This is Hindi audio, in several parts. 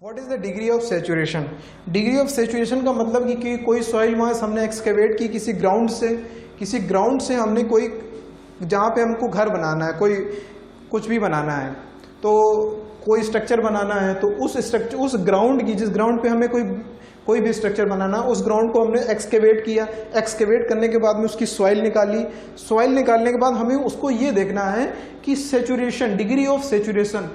What is the degree of saturation? Degree of saturation का मतलब कि कोई सॉइल मास हमने एक्सकेवेट की किसी ग्राउंड से हमने कोई, जहाँ पे हमको घर बनाना है, कोई कुछ भी बनाना है, तो कोई स्ट्रक्चर बनाना है, तो उस ग्राउंड की, जिस ग्राउंड पे हमें कोई भी स्ट्रक्चर बनाना, उस ग्राउंड को हमने एक्सकेवेट किया। एक्सकेवेट करने के बाद में उसकी सॉइल निकाली। सॉइल निकालने के बाद हमें उसको ये देखना है कि सेचुरेशन, डिग्री ऑफ सेचुरेशन,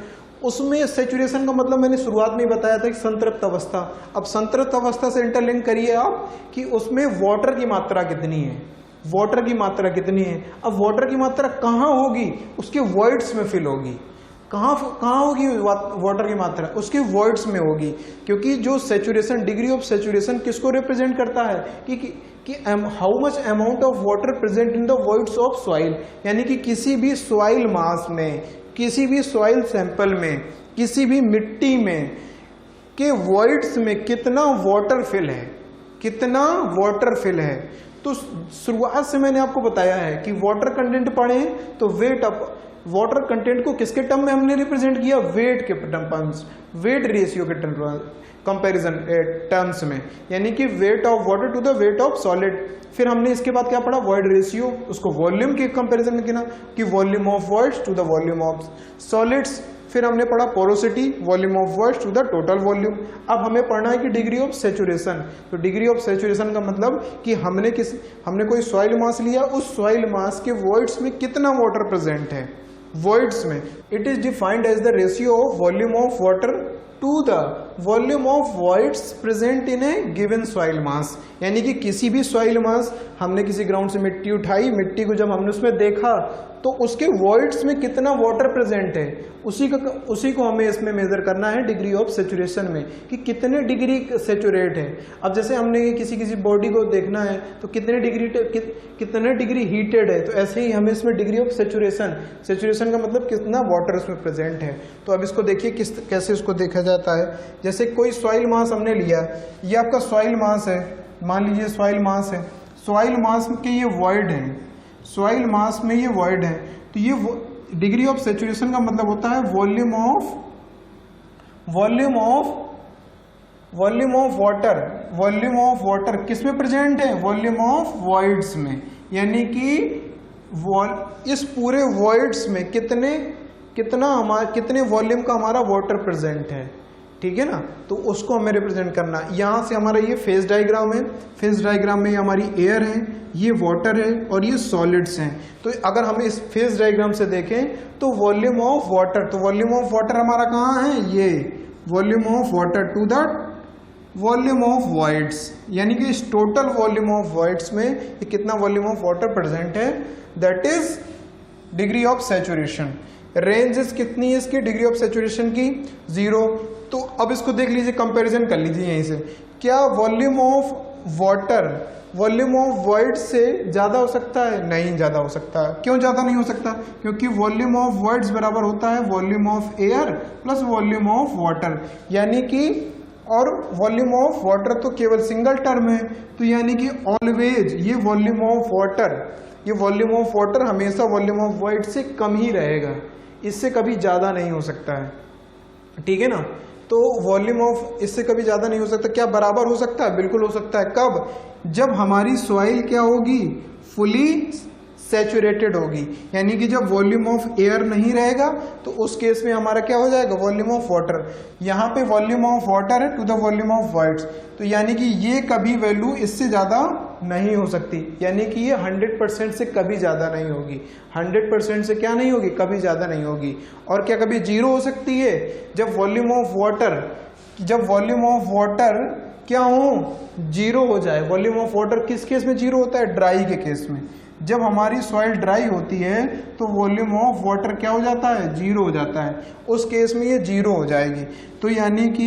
उसमें सेचुरेशन का मतलब मैंने शुरुआत में ही बताया था कि संतृप्त अवस्था। अब संतृप्त अवस्था से इंटरलिंक करिए आप कि उसमें वाटर की मात्रा कितनी है, वाटर की मात्रा कितनी है। अब वाटर की मात्रा कहाँ होगी? उसके वॉइड्स में फिल होगी। कहाँ होगी वाटर की मात्रा? उसके वॉइड्स में होगी, क्योंकि जो सेचुरेशन, डिग्री ऑफ सेचुरेशन किसको रिप्रेजेंट करता है कि how much amount of water present in the voids of soil, यानी कि किसी भी सॉइल मास में, किसी भी सॉइल सैंपल में, किसी भी मिट्टी में के वॉइड्स में कितना वाटर फिल है, कितना वाटर फिल है। तो शुरुआत से मैंने आपको बताया है कि वाटर कंटेंट पढ़े तो वेट अप, वाटर कंटेंट को किसके टर्म में हमने रिप्रेजेंट किया? वेट के टर्म्स, वेट रेशियो के कंपैरिजन टर्म्स में, यानी कि weight of water to the weight of solid. फिर हमने इसके बाद क्या पढ़ा? वॉइड रेशियो, उसको वॉल्यूम के कंपैरिजन में गिना कि volume of voids to the volume of solids. फिर हमने पढ़ा porosity, volume of voids to the total volume. अब हमें पढ़ना है कि डिग्री ऑफ सेचुरेशन। तो डिग्री ऑफ सेचुरेशन का मतलब कि हमने कोई सॉइल मास लिया, उस सॉइल मास के वॉइड्स में कितना वाटर प्रेजेंट है, वॉइड्स में। It is defined as the ratio of volume of water to the volume of voids present in a given soil mass, यानी कि किसी भी सॉइल मास, हमने किसी ग्राउंड से मिट्टी उठाई, मिट्टी को जब हमने उसमें देखा तो उसके वॉइड्स में कितना वाटर प्रेजेंट है, उसी को हमें इसमें मेजर करना है डिग्री ऑफ सेचुरेशन में, कि कितने डिग्री सेचुरेट है। अब जैसे हमने किसी बॉडी को देखना है तो कितने डिग्री हीटेड है, तो ऐसे ही हमें इसमें डिग्री ऑफ सेचुरेशन का मतलब कितना वाटर उसमें प्रेजेंट है। तो अब इसको देखिए कैसे इसको देखा जाता है। जैसे कोई सॉइल मास हमने लिया, ये आपका सॉइल मास है, मान लीजिए सॉइल मास है, सॉइल मास के ये वॉइड है, सॉइल मास में ये वॉइड है, तो ये डिग्री ऑफ सेचुरेशन का मतलब होता है वॉल्यूम ऑफ वाटर किस में प्रेजेंट है? वॉल्यूम ऑफ वॉइड्स में, यानी कि इस पूरे वॉइड्स में कितने वॉल्यूम का हमारा वाटर प्रेजेंट है, ठीक है ना। तो उसको हमें रिप्रेजेंट करना। यहां से हमारा ये फेज डायग्राम है, फेज डायग्राम में हमारी एयर है, ये वाटर है और ये सॉलिड्स हैं। तो अगर हम इस फेज डायग्राम से देखें तो वॉल्यूम ऑफ वाटर, तो वॉल्यूम ऑफ वाटर हमारा कहाँ है? ये volume of water to the volume of voids, यानी कि इस टोटल वॉल्यूम ऑफ वॉइड्स में ये कितना वॉल्यूम ऑफ वाटर प्रेजेंट है, that is degree of saturation. Ranges कितनी है इसकी डिग्री ऑफ सेचुरेशन की? 0। तो अब इसको देख लीजिए, कंपैरिजन कर लीजिए यहीं से। क्या volume of water volume of void से ज्यादा हो सकता है? नहीं ज्यादा हो सकता। क्यों ज्यादा नहीं हो सकता? क्योंकि वॉल्यूम ऑफ वॉइड्स बराबर होता है volume of air plus volume of water, यानी कि, और वॉल्यूम ऑफ वाटर तो केवल सिंगल टर्म है, तो यानी कि ऑलवेज ये वॉल्यूम ऑफ वाटर हमेशा वॉल्यूम ऑफ वॉइड से कम ही रहेगा, इससे कभी ज्यादा नहीं हो सकता है, ठीक है ना। तो वॉल्यूम ऑफ इससे कभी ज्यादा नहीं हो सकता। क्या बराबर हो सकता है? बिल्कुल हो सकता है। कब? जब हमारी सॉइल क्या होगी? फुली सैचुरेटेड होगी, यानी कि जब वॉल्यूम ऑफ एयर नहीं रहेगा तो उस केस में हमारा क्या हो जाएगा? Volume of water. यहाँ पे वॉल्यूम ऑफ वाटर है to the volume of voids, तो यानी कि ये कभी वैल्यू इससे ज्यादा नहीं हो सकती, यानी कि ये 100% से कभी ज्यादा नहीं होगी। 100% से क्या नहीं होगी? कभी ज्यादा नहीं होगी। और क्या कभी 0 हो सकती है? जब वॉल्यूम ऑफ वाटर क्या हो? 0 हो जाए। वॉल्यूम ऑफ वाटर किस केस में 0 होता है? ड्राई के केस में। जब हमारी सॉइल ड्राई होती है तो वॉल्यूम ऑफ वाटर क्या हो जाता है? 0 हो जाता है। उस केस में ये 0 हो जाएगी, तो यानी कि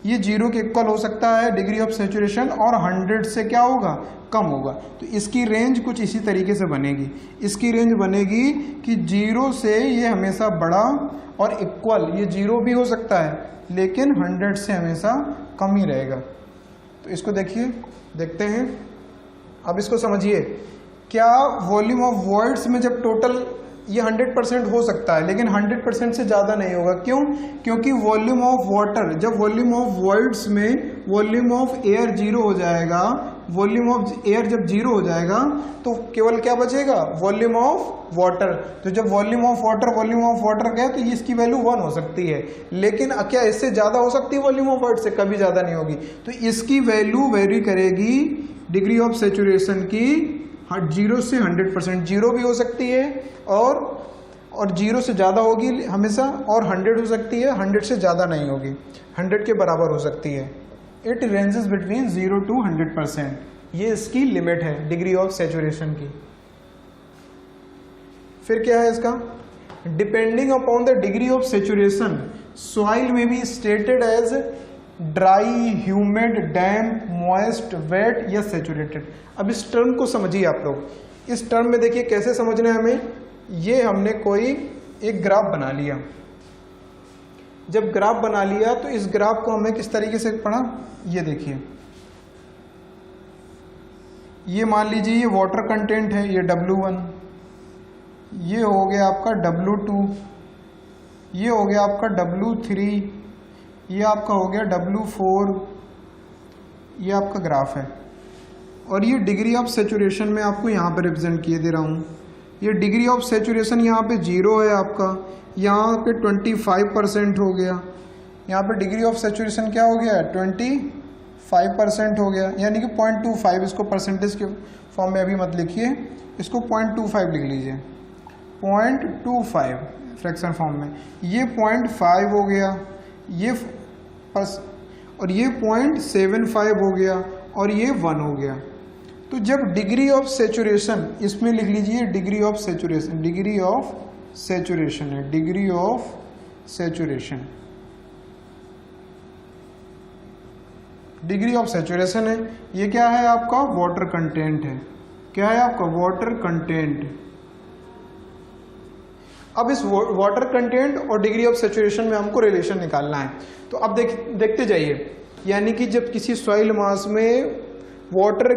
ये 0 के इक्वल हो सकता है डिग्री ऑफ सेचुरेशन, और 100 से क्या होगा? कम होगा। तो इसकी रेंज कुछ इसी तरीके से बनेगी। इसकी रेंज बनेगी कि 0 से ये हमेशा बड़ा और इक्वल, ये 0 भी हो सकता है लेकिन 100 से हमेशा कम ही रहेगा। तो इसको देखते हैं। अब इसको समझिए, क्या वॉल्यूम ऑफ वॉइड्स में जब टोटल ये 100% हो सकता है, लेकिन 100% से ज़्यादा नहीं होगा। क्यों? क्योंकि वॉल्यूम ऑफ वाटर, जब वॉल्यूम ऑफ वॉइड्स में वॉल्यूम ऑफ एयर जीरो हो जाएगा, वॉल्यूम ऑफ एयर जब जीरो हो जाएगा तो केवल क्या बचेगा? Volume of water. तो जब वॉल्यूम ऑफ वाटर गया तो इसकी वैल्यू 1 हो सकती है, लेकिन क्या इससे ज़्यादा हो सकती है? वॉल्यूम ऑफ वाटर से कभी ज़्यादा नहीं होगी। तो इसकी वैल्यू वेरी करेगी डिग्री ऑफ सेचुरेशन की 0 से 100%। 0 भी हो सकती है और 0 से ज़्यादा होगी हमेशा, और 100 हो सकती है, 100 से ज़्यादा नहीं होगी, 100 के बराबर हो सकती है। It ranges between 0 to 100%। ये इसकी लिमिट है डिग्री ऑफ सेचुरेशन की। फिर क्या है इसका? Depending upon the degree of saturation soil में be stated as dry, humid, damp, moist, wet या सेचुरेटेड। अब इस टर्म को समझिए आप लोग। इस टर्म में देखिए कैसे समझना है हमें। ये हमने कोई एक ग्राफ बना लिया। जब ग्राफ बना लिया तो इस ग्राफ को हमें किस तरीके से पढ़ा, ये देखिए, ये मान लीजिए ये वाटर कंटेंट है, ये W1, ये हो गया आपका W2, ये हो गया आपका W3, ये आपका हो गया W4, ये आपका ग्राफ है। और ये डिग्री ऑफ सेचुरेशन में आपको यहाँ पे रिप्रेजेंट किए दे रहा हूँ। ये डिग्री ऑफ सेचुरेशन यहाँ पे 0 है आपका, यहाँ पे 25% हो गया, यहाँ पे डिग्री ऑफ सेचुरेशन क्या हो गया? 25% हो गया, यानी कि 0.25। इसको परसेंटेज के फॉर्म में अभी मत लिखिए, इसको 0.25 लिख लीजिए, 0.25 फ्रैक्शन फॉर्म में। ये 0.5 हो गया, ये और ये 0.75 हो गया, और ये 1 हो गया। तो जब डिग्री ऑफ सेचुरेशन, इसमें लिख लीजिए degree of saturation, degree of saturation है, degree of saturation, degree of saturation है। ये क्या है आपका? वाटर कंटेंट है। क्या है आपका? Water content. अब इस वाटर कंटेंट और डिग्री ऑफ सेचुरेशन में हमको रिलेशन निकालना है। तो अब देखते जाइए, यानी कि जब किसी सॉइल मास में वाटर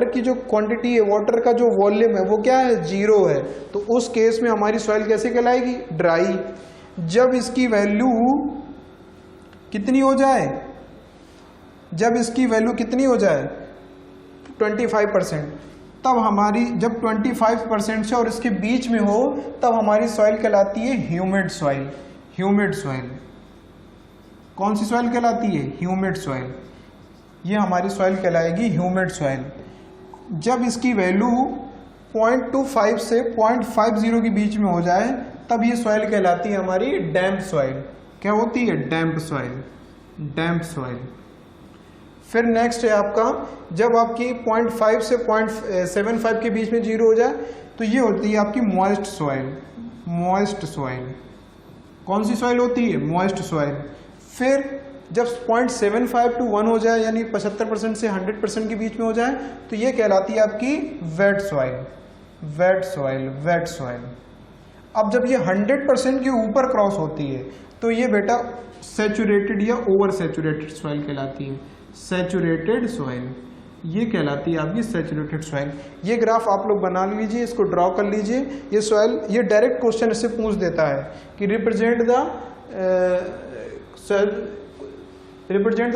की जो क्वांटिटी है, वाटर का जो वॉल्यूम है वो क्या है? 0 है। तो उस केस में हमारी सॉइल कैसे कहलाएगी? ड्राई। जब इसकी वैल्यू कितनी हो जाए? जब इसकी वैल्यू कितनी हो जाए? 25%। तब हमारी, जब 25% से और इसके बीच में हो, तब हमारी सॉइल कहलाती है ह्यूमिड सॉइल। ह्यूमिड सॉइल कौन सी सॉइल कहलाती है? Humid soil. ये हमारी सॉइल कहलाएगी ह्यूमिड सॉइल। जब इसकी वैल्यू 0.25 से 0.50 के बीच में हो जाए, तब ये सॉइल कहलाती है हमारी डैम्प सॉइल। क्या होती है? डैम्प सॉइल, डैम्प सॉइल। फिर नेक्स्ट है आपका, जब आपकी 0.5 से 0.75 के बीच में 0 हो जाए, तो ये होती है आपकी मॉइस्ट सॉइल। मॉइस्ट सॉइल कौन सी सॉइल होती है? Moist soil. फिर जब 0.75 to 1 हो जाए, यानी 75% से 100% के बीच में हो जाए, तो ये कहलाती है आपकी wait soil. Wait soil, wait soil. अब जब ये 100% के ऊपर क्रॉस होती है, तो ये बेटा सैचुरेटेड या ओवर सैचुरेटेड सॉइल कहलाती है। सैचुरेटेड सॉइल, ये कहलाती है आपकी सैचुरेटेड सॉइल। ये ग्राफ आप लोग बना लीजिए, इसको ड्रॉ कर लीजिए। ये सॉइल, ये डायरेक्ट क्वेश्चन इससे पूछ देता है कि रिप्रेजेंट द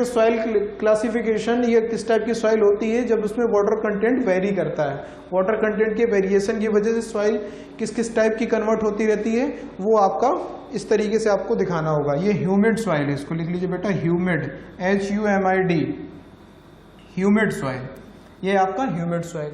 सॉइल क्लासिफिकेशन। ये किस टाइप की सॉइल होती है? जब उसमें वाटर कंटेंट वेरी करता है। वाटर कंटेंट के वेरिएशन की वजह से सॉइल किस किस टाइप की कन्वर्ट होती रहती है, वो आपका इस तरीके से आपको दिखाना होगा। ये ह्यूमिड सॉइल है, इसको लिख लीजिए बेटा, ह्यूमिड, HUMID, ह्यूमिड सॉइल। ये आपका ह्यूमिड सॉइल।